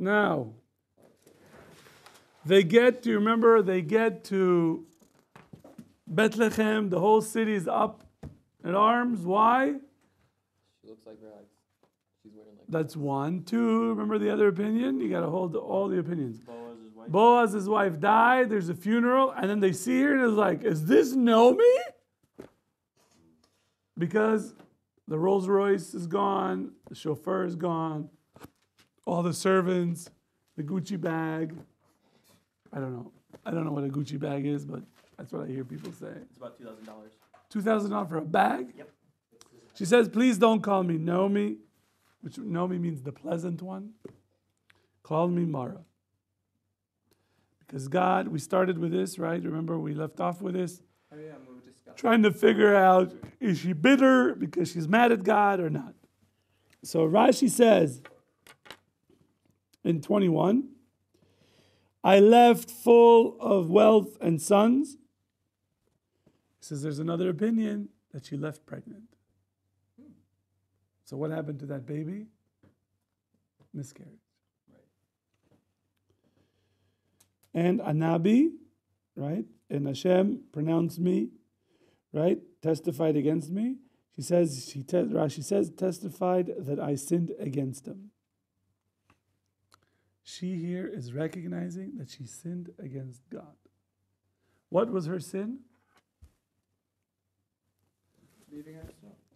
Now, they get to Bethlehem, the whole city is up in arms. Why? She looks like rags. She's wearing like That's one. Two, remember the other opinion? You got to hold all the opinions. Boaz's wife. Boaz's wife died, there's a funeral, and then they see her and it's like, is this Naomi? Because the Rolls Royce is gone, the chauffeur is gone, all the servants, the Gucci bag. I don't know what a Gucci bag is, but that's what I hear people say. It's about $2,000. $2,000 for a bag? Yep. She says, please don't call me Naomi, which Naomi means the pleasant one. Call me Mara. Because God, we started with this, right? Remember, we left off with this. Oh yeah, and we were discussing. Trying to figure out, is she bitter because she's mad at God or not? So Rashi says in 21, I left full of wealth and sons. He says there's another opinion that she left pregnant. So what happened to that baby? Miscarriage. Right. And Anabi, right? And Hashem pronounced me, right? Testified against me. Rashi says, testified that I sinned against him. She here is recognizing that she sinned against God. What was her sin?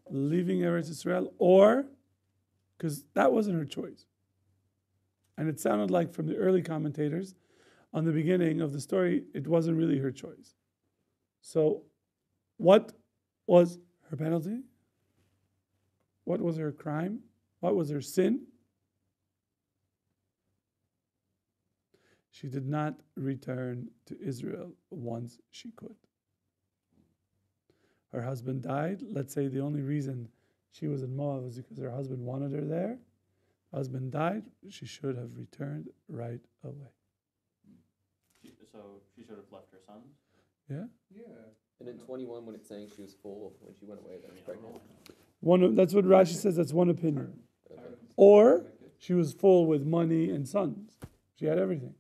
Leaving Eretz Israel, or because that wasn't her choice. And it sounded like from the early commentators on the beginning of the story, it wasn't really her choice. So what was her penalty? What was her crime? What was her sin? She did not return to Israel once she could. Her husband died. Let's say the only reason she was in Moab was because her husband wanted her there. Husband died. She should have returned right away. So she should have left her son? Yeah? Yeah. And in 21, when it's saying she was full when she went away, that was pregnant. That's what Rashi says. That's one opinion. Okay. Or she was full with money and sons. She had everything.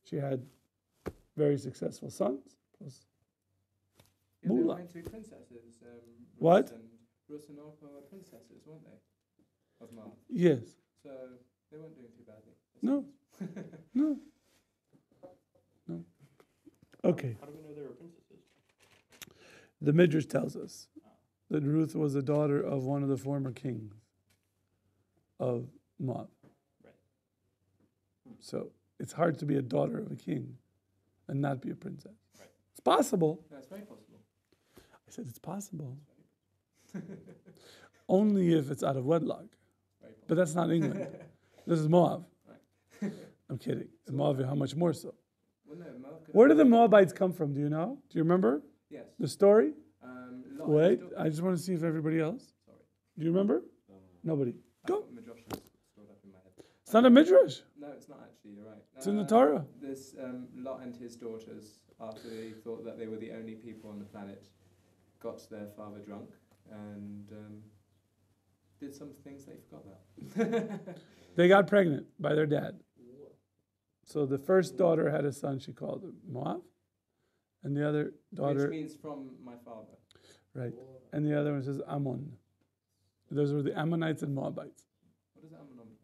She had very successful sons. Plus Yeah, they were Moolah. meant to be princesses. What? Ruth and Orpah were princesses, weren't they? Of Moab. Yes. So they weren't doing too badly. No. No. No. Okay. How do we know they were princesses? The Midrash tells us that Ruth was the daughter of one of the former kings of Moab. Right. So it's hard to be a daughter of a king and not be a princess. Right. It's possible. No, it's very possible. I said it's possible. Only if it's out of wedlock. But that's not England. This is Moab. Right. I'm kidding. In Moab, how much more so? Well, no, Moab could Where have did the been- Moabites come from? Do you know? Do you remember Yes. the story? Lot of Wait, sto- I just want to see if everybody else. Sorry. Do you remember? Nobody. I've Go. got Midrashas stored up in my head. It's not a Midrash. No, it's not actually, you're right. It's in the Torah. This Lot and his daughters, after they thought that they were the only people on the planet, got their father drunk and did some things they forgot about. They got pregnant by their dad. So the first daughter had a son, she called him Moab. And the other daughter, Which means from my father. right. And the other one says Ammon. Those were the Ammonites and Moabites. What does Ammon mean?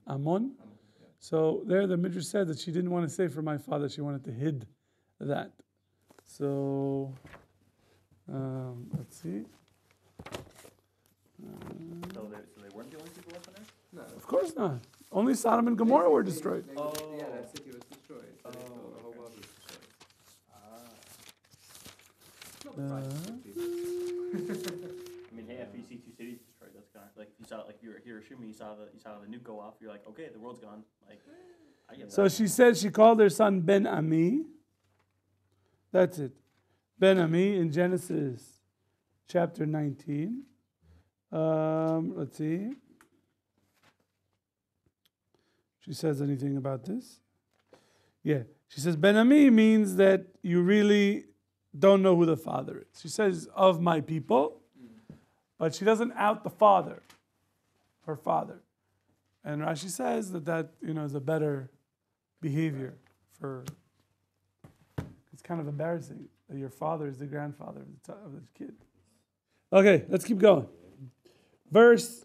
Ammon. Ammon, yeah. So there the Midrash said that she didn't want to say for my father, she wanted to hid that. So, let's see. So they weren't the only people left on Earth? No. Of course not. Only Sodom and Gomorrah were destroyed. Yeah, that city was destroyed. So they thought the whole world was destroyed. Not the I mean, hey, if you see two cities destroyed, that's kind of like you saw, like you were at Hiroshima, you saw the nuke go off. You're like, okay, the world's gone. Like, I get that. So she said she called her son Ben Ami. That's it. Ben Ami in Genesis chapter 19. Let's see. She says anything about this? Yeah. She says Ben Ami means that you really don't know who the father is. She says of my people, but she doesn't out the father, her father. And Rashi says that is a better behavior for. It's kind of embarrassing that your father is the grandfather of the kid. Okay, let's keep going. Verse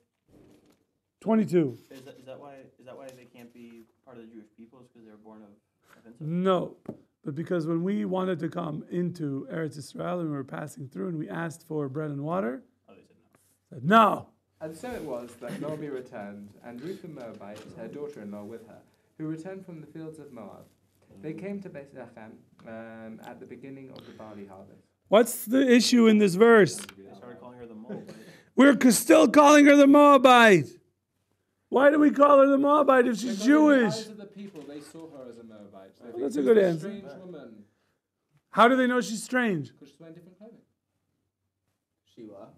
22. Is that why they can't be part of the Jewish people? Is because they were born of incest? No, but because when we wanted to come into Eretz Israel and we were passing through and we asked for bread and water, Oh, they said no. said no. And so it was that Naomi returned, and Ruth the Moabite, her daughter-in-law, with her, who returned from the fields of Moab. They came to Bethlehem at the beginning of the barley harvest. What's the issue in this verse? They started calling her the Moabite. We're still calling her the Moabite. Why do we call her the Moabite if she's Because Jewish? in the eyes of the people, they saw her as a Moabite. They think that's a she's good a answer. strange woman. How do they know she's strange? Because she's wearing different clothing. She what?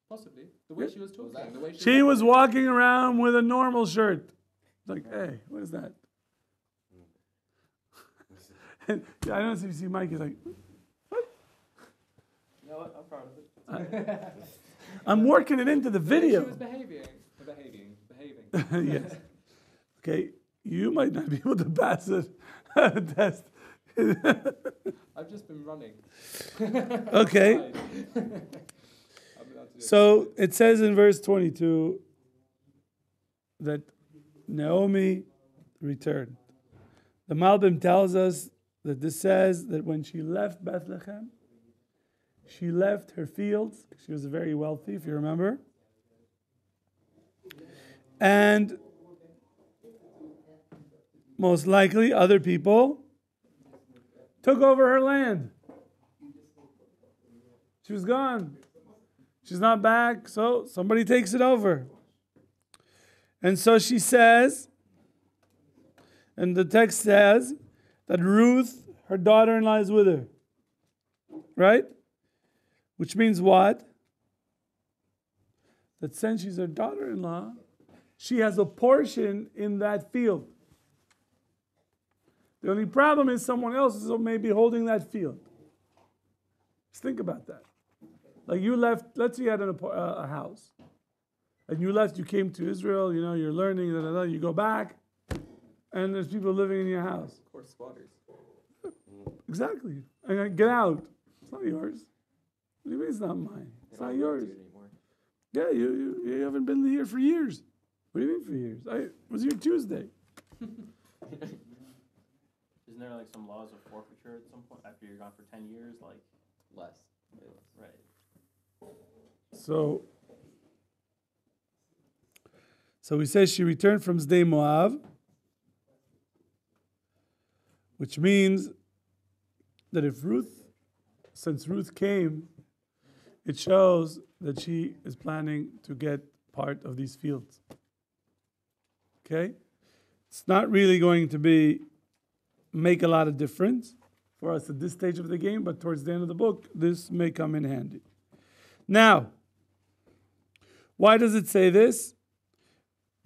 Possibly. The way she was talking. The way She was walking around with a normal shirt. Like, hey, what is that? And I don't know if you see Mike, he's like, You know what? I'm proud of it. I'm working it into the video. She was behaving. Yes. Okay, you might not be able to pass it. Test. I've just been running. Okay. So it says in verse 22 that Naomi returned. The Malbim tells us that this says that when she left Bethlehem, she left her fields. She was very wealthy, if you remember. And most likely other people took over her land. She was gone. She's not back, so somebody takes it over. And so she says, and the text says, that Ruth, her daughter-in-law, is with her. Right? Which means what? That since she's her daughter-in-law, she has a portion in that field. The only problem is someone else is maybe holding that field. Just think about that. Like you left, let's say you had a house. And you left, you came to Israel, you're learning, you go back, and there's people living in your house. Of course, squatters. Exactly. And get out. It's not yours. What do you mean it's not mine? It's not yours. Yeah, you haven't been here for years. What do you mean for years? I was here Tuesday. Isn't there like some laws of forfeiture at some point after you're gone for 10 years? Like Less. right. So we say she returned from Sdei Moab, which means that since Ruth came, it shows that she is planning to get part of these fields. Okay? It's not really going to make a lot of difference for us at this stage of the game, but towards the end of the book, this may come in handy. Now, why does it say this?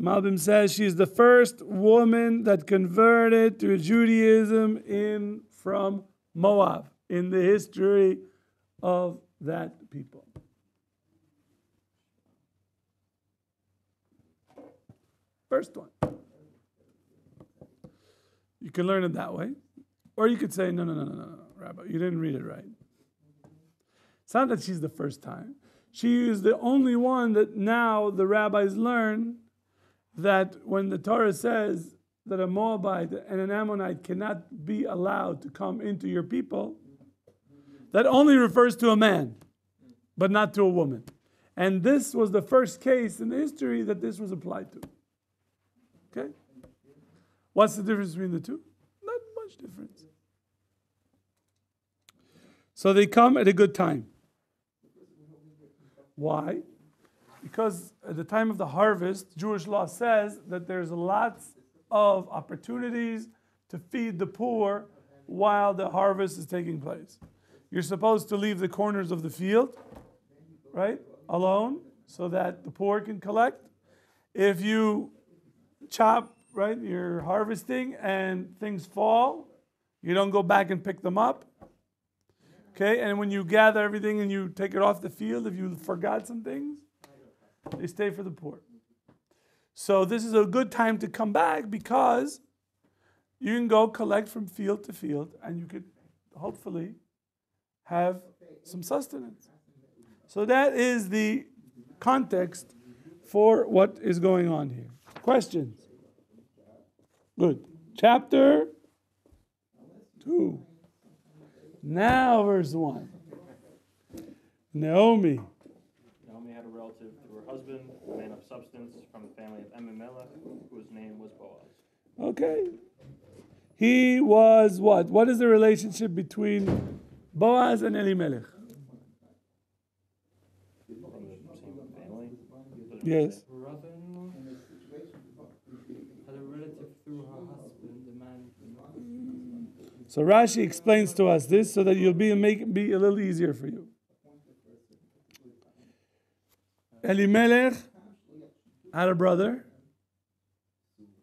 Malbim says she's the first woman that converted to Judaism from Moab in the history of that people. First one. You can learn it that way. Or you could say, no, Rabbi, you didn't read it right. It's not that she's the first time. She is the only one that now the rabbis learn that when the Torah says that a Moabite and an Ammonite cannot be allowed to come into your people, that only refers to a man, but not to a woman. And this was the first case in the history that this was applied to. Okay? What's the difference between the two? Not much difference. So they come at a good time. Why? Because at the time of the harvest, Jewish law says that there's lots of opportunities to feed the poor while the harvest is taking place. You're supposed to leave the corners of the field, right, alone, so that the poor can collect. If you chop, right, you're harvesting and things fall, you don't go back and pick them up. Okay, and when you gather everything and you take it off the field, if you forgot some things, they stay for the poor. So this is a good time to come back because you can go collect from field to field and you could hopefully have some sustenance. So that is the context for what is going on here. Questions? Good. Chapter 2. Now verse 1. Naomi. Naomi had a relative through her husband, a man of substance from the family of Elimelech, whose name was Boaz. Okay. He was what? What is the relationship between Boaz and Elimelech? From the same family. Yes. Brother-in-law had a relative through her husband, a man. So Rashi explains to us this so that you'll be a little easier for you. Elimelech had a brother,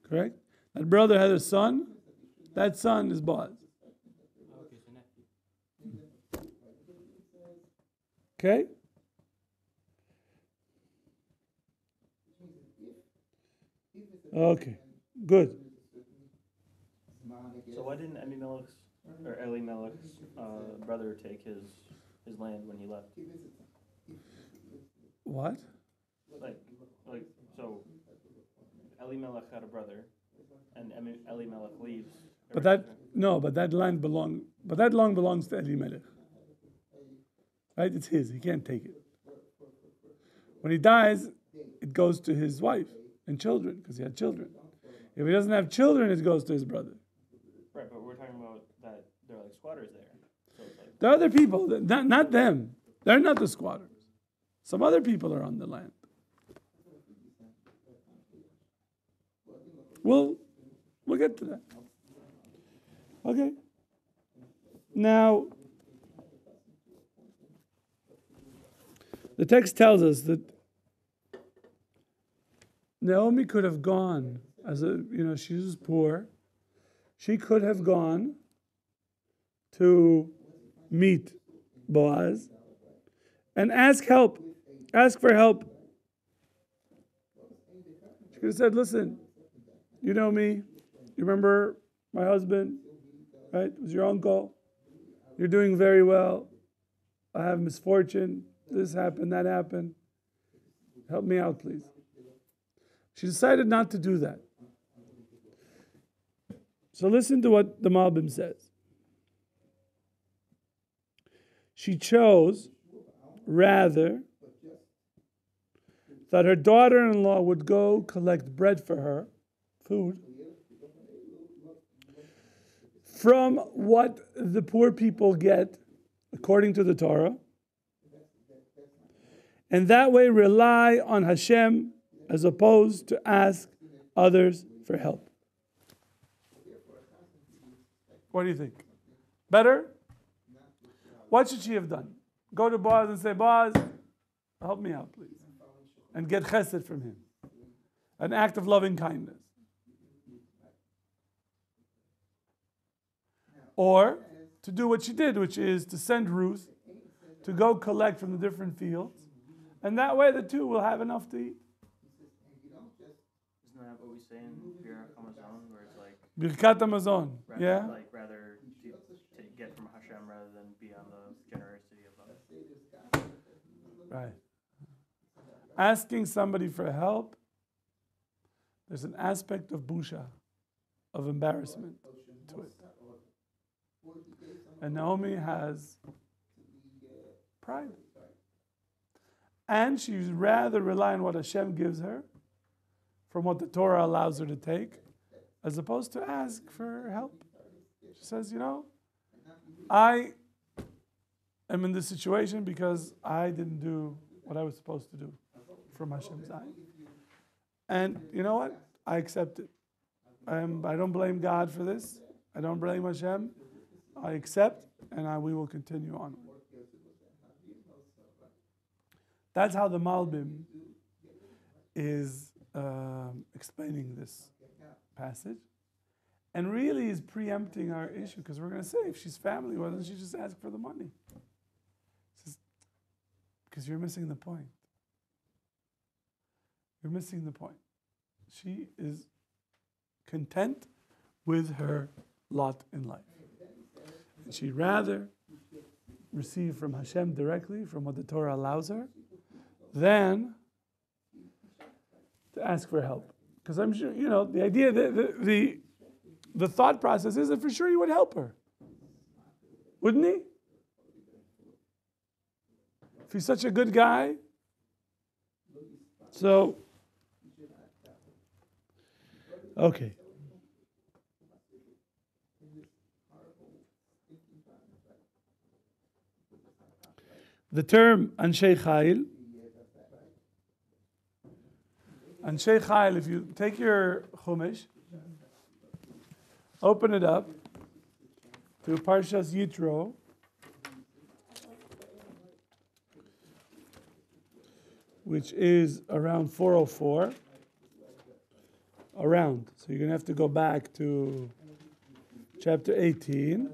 correct? That brother had a son. That son is Boaz. Okay? Okay, good. So why didn't Elimelech's brother take his land when he left? What? Like so Elimelech had a brother, and Elimelech leaves. But that land belongs to Elimelech. Right? It's his. He can't take it. When he dies, it goes to his wife and children because he had children. If he doesn't have children, it goes to his brother. Right, but we're talking about that they're like squatters there. So it's like, The other people, not them. They're not the squatters. Some other people are on the land. We'll get to that. Okay. Now, the text tells us that Naomi could have gone she was poor. She could have gone to meet Boaz and ask for help. She could have said, listen, you know me, you remember my husband, right? It was your uncle. You're doing very well. I have misfortune. This happened, that happened. Help me out, please. She decided not to do that. So listen to what the Malbim says. She chose, rather, that her daughter-in-law would go collect bread for her, food, from what the poor people get according to the Torah, and that way rely on Hashem as opposed to ask others for help. What do you think? Better? What should she have done? Go to Boaz and say, Boaz, help me out, please. And get chesed from him. An act of loving kindness. Or to do what she did, which is to send Ruth to go collect from the different fields. And that way the two will have enough to eat. isn't that what we say in Bir Hamazon, where it's like Birkat Hamazon. Yeah? rather to get from Hashem rather than be on the generosity of others. Right. Asking somebody for help, there's an aspect of busha, of embarrassment to it. And Naomi has pride. And she's rather rely on what Hashem gives her from what the Torah allows her to take, as opposed to ask for help. She says, I am in this situation because I didn't do what I was supposed to do from Hashem's eye. And you know what? I accept it. I don't blame God for this. I don't blame Hashem. I accept, and we will continue on. That's how the Malbim is explaining this passage, and really is preempting our issue, because we're going to say, if she's family, why doesn't she just ask for the money? Because you're missing the point. You're missing the point. she is content with her lot in life. And she'd rather receive from Hashem directly, from what the Torah allows her, than to ask for help. Because I'm sure, the idea, the thought process is that for sure he would help her. Wouldn't he? If he's such a good guy. So, okay. The term Anshei Chayil. Anshei Chayil, if you take your Chumash, open it up to Parshas Yitro. Which is around 404. Around. So you're going to have to go back to chapter 18.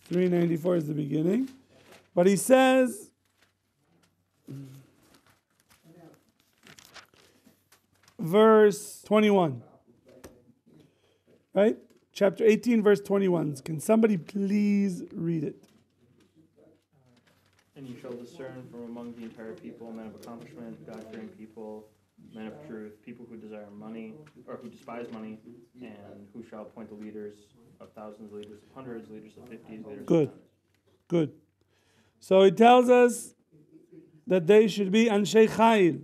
394 is the beginning. But he says, verse 21. Right? Chapter 18, verse 21. Can somebody please read it? And you shall discern from among the entire people men of accomplishment, God-fearing people, men of truth, people who desire money, or who despise money, and who shall appoint the leaders of thousands, leaders of hundreds, leaders of 50s, leaders Good. of 100s. Good. So it tells us that they should be Anshei Chayil.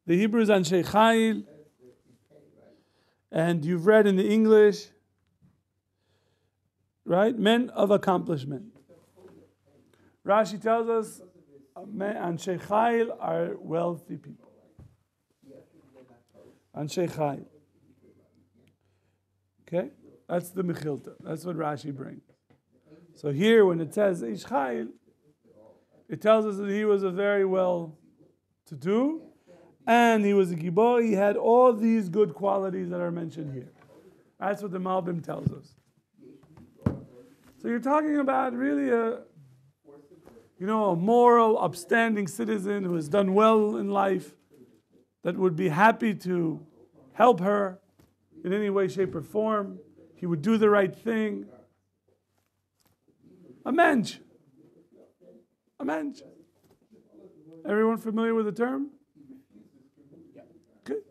The Hebrew is Anshei Chayil. And you've read in the English, right? Men of accomplishment. Rashi tells us Anshei Chayil are wealthy people. Anshei Chayil. Okay? That's the Mechilta. That's what Rashi brings. So here, when it says Ish Chayil, it tells us that he was a very well-to-do, and he was a Gibor. He had all these good qualities that are mentioned here. That's what the Malbim tells us. So you're talking about really a moral, upstanding citizen who has done well in life, that would be happy to help her in any way, shape, or form. He would do the right thing. A mensch. A mensch. Everyone familiar with the term? Good.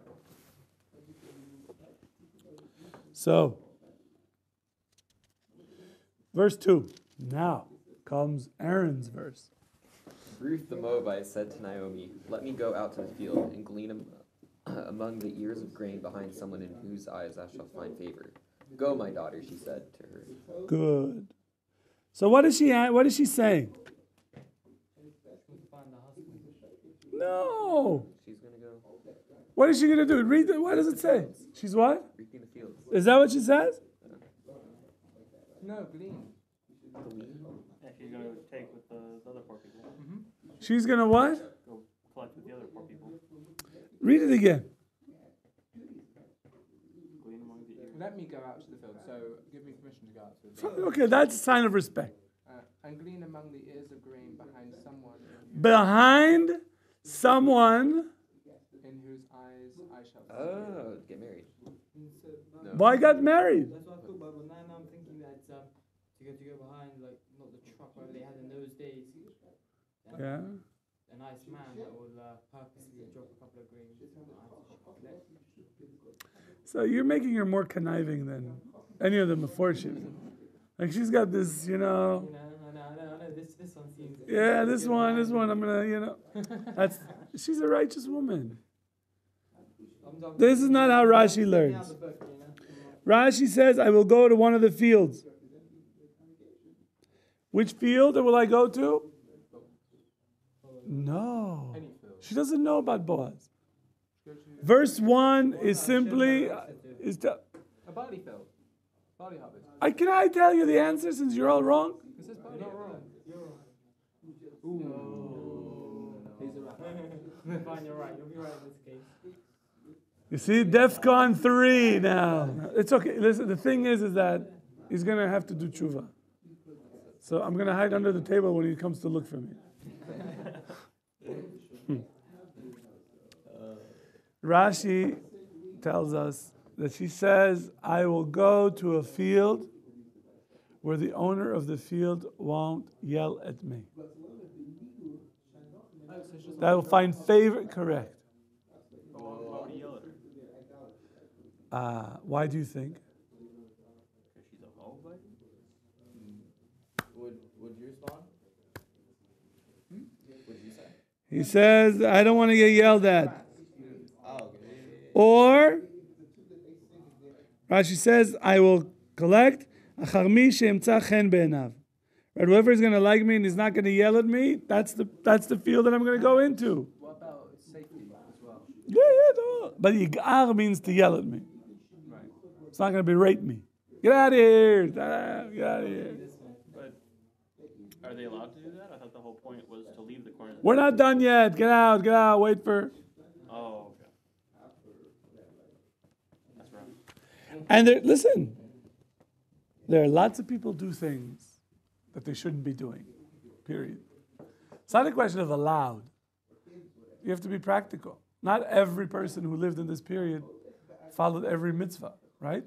So, verse 2. Now comes Aaron's verse. Ruth the Moabite said to Naomi, "Let me go out to the field and glean among the ears of grain behind someone in whose eyes I shall find favor. Go, my daughter," she said to her. Good. So what is she saying? No. She's going to go What is she going to do? Read it. What does it say? She's what? reaping the fields. Is that what she says? No, glean. Yeah, she's going to take with the other poor people. Mm-hmm. She's going to what? Go collect with the other poor people. Read it again. Glean among the ears. Let me go out to the field. So give me permission to go out to the field. Okay, that's a sign of respect. And glean among the ears of grain behind someone Behind someone. in whose eyes I shall find Oh, get married. No. Why got married? That's what I thought, but now I'm thinking that to go behind, like, not the truck whatever they had in those days. Yeah. A nice man that will purposely drop a couple of grains. So you're making her more conniving than any of them before she. Like she's got this, No, this one seems. Yeah, this one, I'm gonna, that's, she's a righteous woman. This is not how Rashi learns. Rashi says, I will go to one of the fields. Which field will I go to? No. She doesn't know about Boaz. Verse 1 is simply, a barley field. Barley harvest. Can I tell you the answer since you're all wrong? This is barley. Not wrong. You're wrong. He's a right. Fine, you're right. You'll be right in this case. You see, DEFCON 3 now. It's okay. Listen, the thing is that he's going to have to do tshuva. So I'm going to hide under the table when he comes to look for me. Rashi tells us that she says, I will go to a field where the owner of the field won't yell at me. That will find favor, correct. Why would he yell at her? Why do you think? Because she's a Moabite? Would you respond? What did you say? He says, I don't want to get yelled at. Oh, okay. Or, Rashi says, I will collect achar mi she'emtza chen be'enav. Right, whoever is going to like me and is not going to yell at me, that's the field that I'm going to go into. What about safety as well? Yeah, no. But yigar means to yell at me. Right. It's not going to berate me. Get out of here. Get out of here. But are they allowed to do that? I thought the whole point was to leave the corner. We're not done yet. Get out. Wait for... Oh, okay. That's right. And listen, there are lots of people do things that they shouldn't be doing, period. It's not a question of allowed. You have to be practical. Not every person who lived in this period followed every mitzvah, right?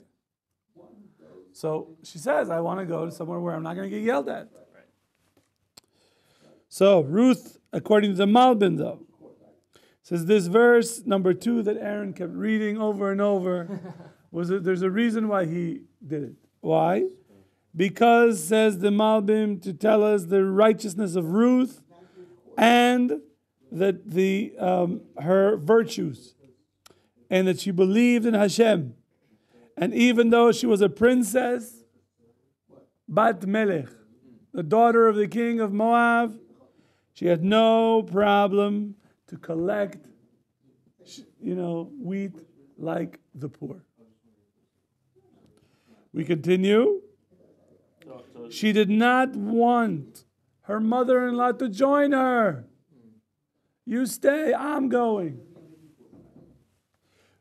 So she says, I want to go to somewhere where I'm not going to get yelled at. So Ruth, according to the Malbim, though, says this verse, number 2, that Aaron kept reading over and over, there's a reason why he did it. Why? Because, says the Malbim, to tell us the righteousness of Ruth and that her virtues, and that she believed in Hashem. And even though she was a princess, Bat Melech, the daughter of the king of Moab, she had no problem to collect, wheat like the poor. We continue. She did not want her mother-in-law to join her. You stay, I'm going.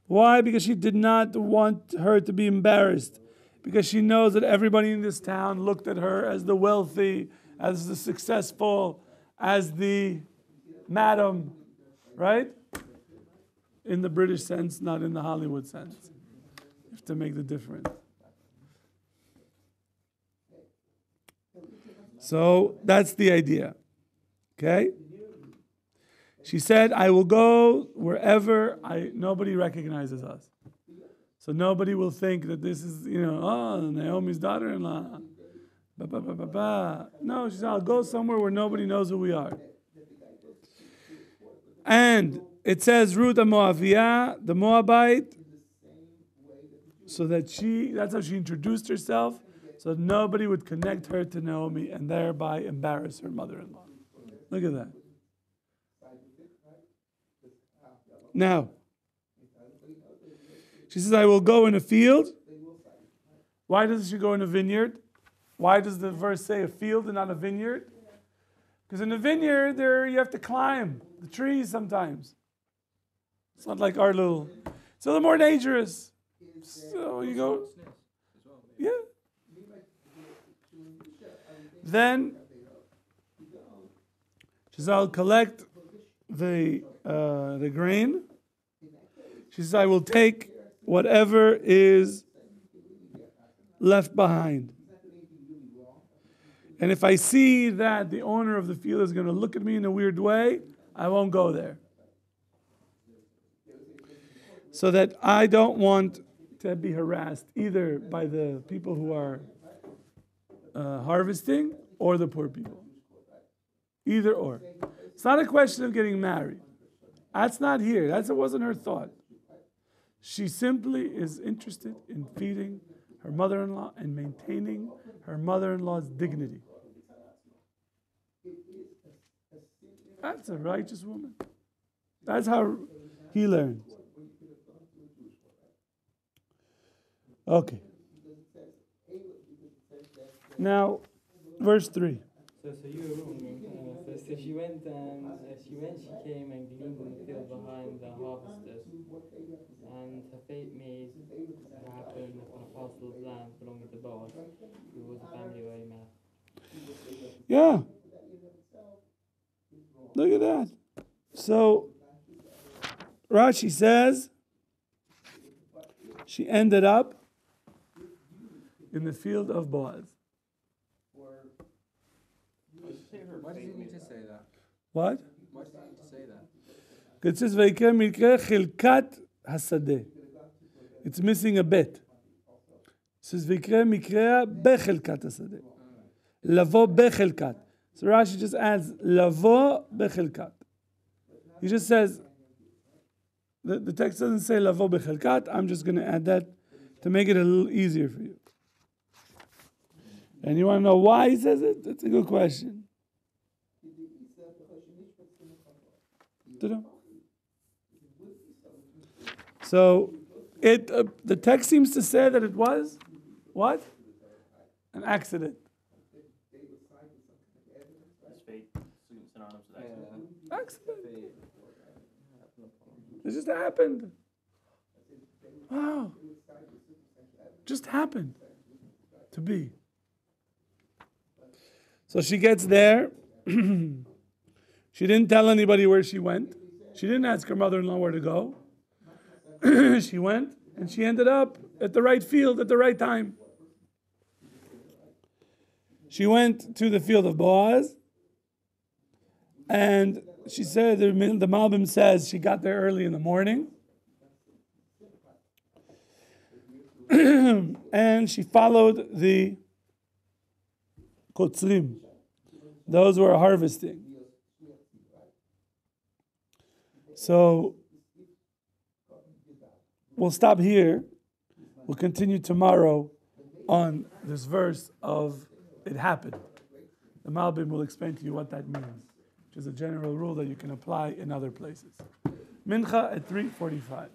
Why? Because she did not want her to be embarrassed. Because she knows that everybody in this town looked at her as the wealthy, as the successful, as the madam, right? In the British sense, not in the Hollywood sense. You have to make the difference. So that's the idea. Okay? She said, I will go wherever nobody recognizes us. So nobody will think that this is, Naomi's daughter-in-law. No, she said, I'll go somewhere where nobody knows who we are. And it says, Ruth Moaviyah, the Moabite, so that's how she introduced herself, so that nobody would connect her to Naomi and thereby embarrass her mother-in-law. Look at that. Now, she says, I will go in a field. Why does she go in a vineyard? Why does the verse say a field and not a vineyard? Because in a vineyard, you have to climb the trees sometimes. It's not like our little... It's a little more dangerous. So you go... Yeah. Then, she says, I'll collect the grain. She says, I will take whatever is left behind. And if I see that the owner of the field is going to look at me in a weird way, I won't go there. So that I don't want to be harassed either by the people who are harvesting or the poor people. Either or. It's not a question of getting married. That's not here. That wasn't her thought. She simply is interested in feeding her mother-in-law and maintaining her mother-in-law's dignity. That's a righteous woman. That's how he learned. Okay. Now, verse 3. So you were wrong. So she went, she came and gleaned in the field behind the harvesters. And her fate made to happen on a parcel of land belonging to Boaz, who was a family of Elimelech. Yeah. Look at that. So, Rashi says she ended up in the field of Boaz. Why does he need to say that? What? Why does he need to say that? It says ויקרא מקרא חלקת השדה. It's missing a bit. It says ויקרא מקרא בחלקת השדה. לבוא בחלקת. So Rashi just adds לבוא בחלקת. He just says, the text doesn't say לבוא בחלקת. I'm just going to add that to make it a little easier for you. And you want to know why he says it? That's a good question. So, the text seems to say that it was what? An accident. It's fate. Synonymous with accident. Accident. It just happened. Wow. Just happened to be. So she gets there. She didn't tell anybody where she went. She didn't ask her mother-in-law where to go. She went, and she ended up at the right field at the right time. She went to the field of Boaz, and she said, the Malbim says she got there early in the morning, and she followed the kotzrim, those who are harvesting. So we'll stop here. We'll continue tomorrow on this verse of it happened. The Malbim will explain to you what that means, which is a general rule that you can apply in other places. Mincha at 3:45.